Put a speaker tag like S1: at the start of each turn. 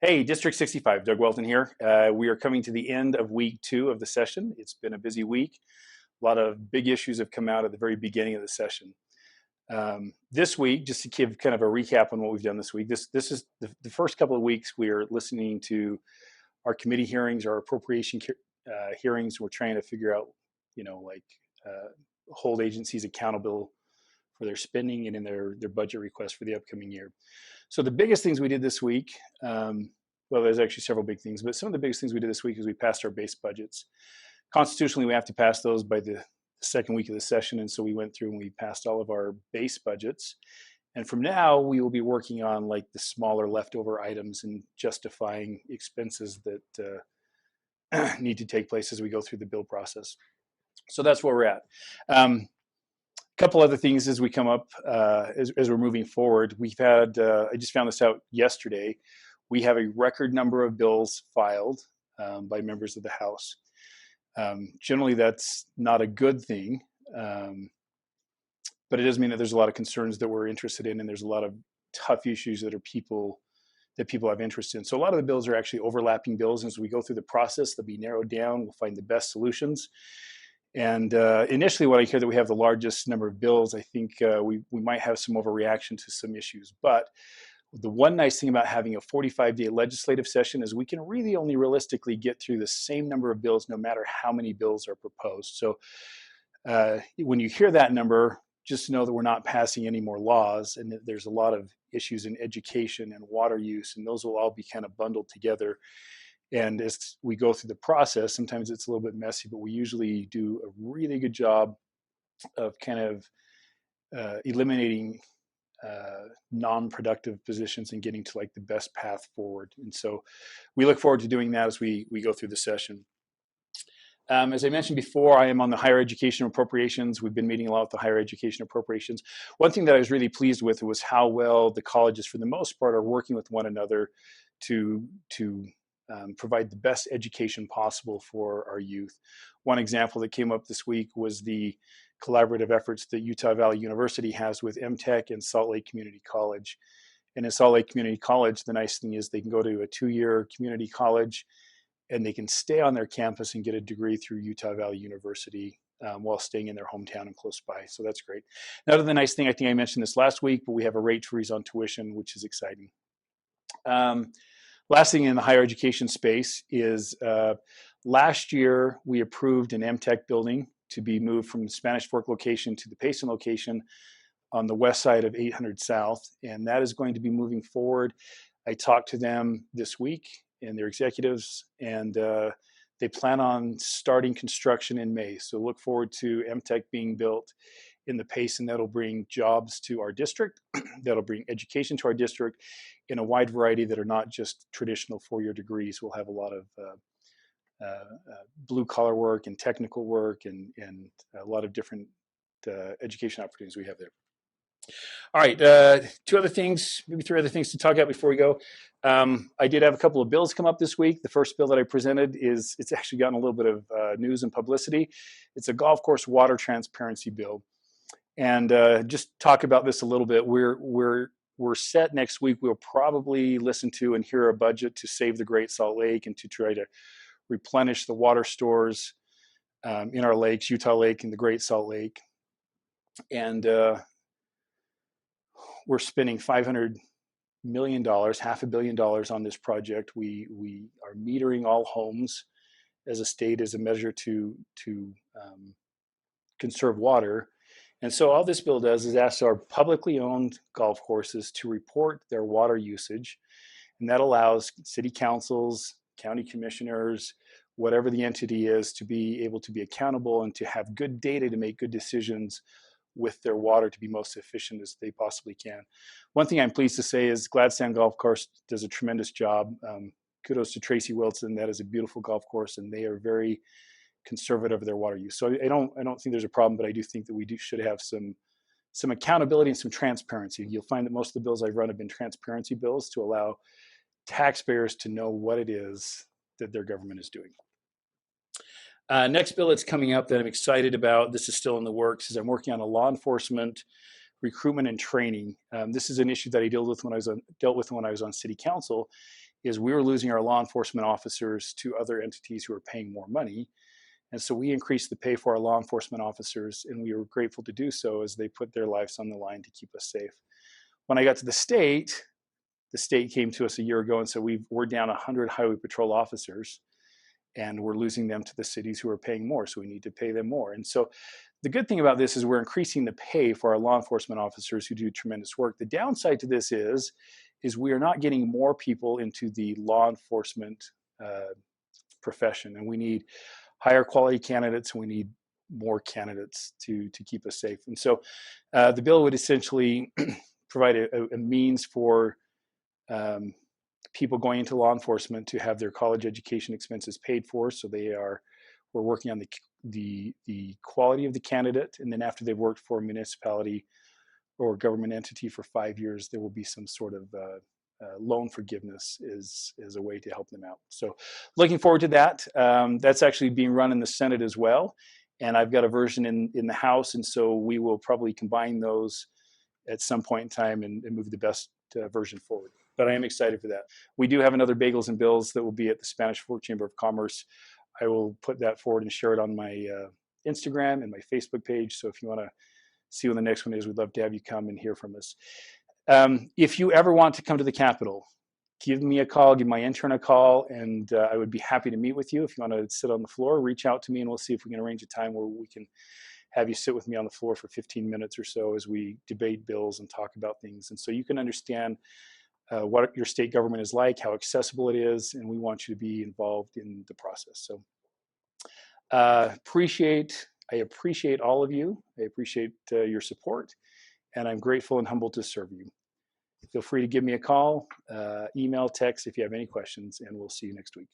S1: Hey, District 65, Doug Welton here. We are coming to the end of week 2 of the session. It's been a busy week. A lot of big issues have come out at the very beginning of the session. This week, just to give kind of a recap on what we've done this week, this is the first couple of weeks we are listening to our committee hearings, our appropriation hearings. We're trying to figure out, uh, hold agencies accountable for their spending and in their budget requests for the upcoming year. So the biggest things we did this week, well, there's actually several big things, but some of the biggest things we did this week is we passed our base budgets. Constitutionally, we have to pass those by the second week of the session, and so we went through and we passed all of our base budgets. And from now, we will be working on like the smaller leftover items and justifying expenses that need to take place as we go through the bill process. So that's where we're at. Couple other things as we come up as we're moving forward. We've had I just found this out yesterday. We have a record number of bills filed by members of the House. Generally, that's not a good thing, but it does mean that there's a lot of concerns that we're interested in, and there's a lot of tough issues that people have interest in. So a lot of the bills are actually overlapping bills. And as we go through the process, they'll be narrowed down. We'll find the best solutions. And initially, when I hear that we have the largest number of bills, I think we might have some overreaction to some issues. But the one nice thing about having a 45-day legislative session is we can really only realistically get through the same number of bills no matter how many bills are proposed. So when you hear that number, just know that we're not passing any more laws, and that there's a lot of issues in education and water use, and those will all be kind of bundled together. And as we go through the process, sometimes it's a little bit messy, but we usually do a really good job of kind of eliminating non-productive positions and getting to like the best path forward. And so we look forward to doing that as we go through the session. As I mentioned before, I am on the higher education appropriations. We've been meeting a lot with the higher education appropriations. One thing that I was really pleased with was how well the colleges, for the most part, are working with one another to provide the best education possible for our youth. One example that came up this week was the collaborative efforts that Utah Valley University has with MTech and Salt Lake Community College. And in Salt Lake Community College, the nice thing is they can go to a 2-year community college and they can stay on their campus and get a degree through Utah Valley University while staying in their hometown and close by. So that's great. Another nice thing, I think I mentioned this last week, but we have a rate freeze on tuition, which is exciting. Last thing in the higher education space is last year we approved an MTech building to be moved from the Spanish Fork location to the Payson location on the west side of 800 South, and that is going to be moving forward. I talked to them this week and their executives, and they plan on starting construction in May. So look forward to MTech being built in the Payson. That'll bring jobs to our district. That'll bring education to our district in a wide variety that are not just traditional 4-year degrees. We'll have a lot of blue collar work and technical work and a lot of different education opportunities we have there. All right, 2 other things, maybe 3 other things to talk about before we go. I did have a couple of bills come up this week. The first bill that I presented it's actually gotten a little bit of news and publicity. It's a golf course water transparency bill. And just talk about this a little bit. We're set next week. We'll probably listen to and hear a budget to save the Great Salt Lake and to try to replenish the water stores in our lakes, Utah Lake and the Great Salt Lake. And we're spending $500 million, $500 million on this project. We are metering all homes as a state as a measure to conserve water. And so all this bill does is ask our publicly owned golf courses to report their water usage. And that allows city councils, county commissioners, whatever the entity is, to be able to be accountable and to have good data to make good decisions with their water to be most efficient as they possibly can. One thing I'm pleased to say is Gladstone Golf Course does a tremendous job. Kudos to Tracy Wilson. That is a beautiful golf course, and they are very conservative of their water use. So I don't think there's a problem, but I do think that we should have some accountability and some transparency. You'll find that most of the bills I've run have been transparency bills to allow taxpayers to know what it is that their government is doing. Next bill that's coming up that I'm excited about, this is still in the works, is I'm working on a law enforcement recruitment and training. This is an issue that I dealt with when I was on city council, is we were losing our law enforcement officers to other entities who are paying more money. And so we increased the pay for our law enforcement officers, and we were grateful to do so as they put their lives on the line to keep us safe. When I got to the state came to us a year ago and said, we're down 100 highway patrol officers, and we're losing them to the cities who are paying more, so we need to pay them more. And so the good thing about this is we're increasing the pay for our law enforcement officers who do tremendous work. The downside to this is we are not getting more people into the law enforcement profession, and we need higher quality candidates, and we need more candidates to keep us safe. And so the bill would essentially provide a means for people going into law enforcement to have their college education expenses paid for. So we're working on the quality of the candidate, and then after they've worked for a municipality or government entity for 5 years, there will be some sort of loan forgiveness is a way to help them out. So looking forward to that. That's actually being run in the Senate as well, and I've got a version in the House, and so we will probably combine those at some point in time and move the best version forward. But I am excited for that. We do have another Bagels and Bills that will be at the Spanish Fork Chamber of Commerce. I will put that forward and share it on my Instagram and my Facebook page. So if you want to see when the next one is, we'd love to have you come and hear from us. If you ever want to come to the Capitol, give me a call, give my intern a call, and I would be happy to meet with you. If you want to sit on the floor, reach out to me, and we'll see if we can arrange a time where we can have you sit with me on the floor for 15 minutes or so as we debate bills and talk about things. And so you can understand what your state government is like, how accessible it is, and we want you to be involved in the process. So I appreciate all of you. I appreciate your support, and I'm grateful and humbled to serve you. Feel free to give me a call, email, text if you have any questions, and we'll see you next week.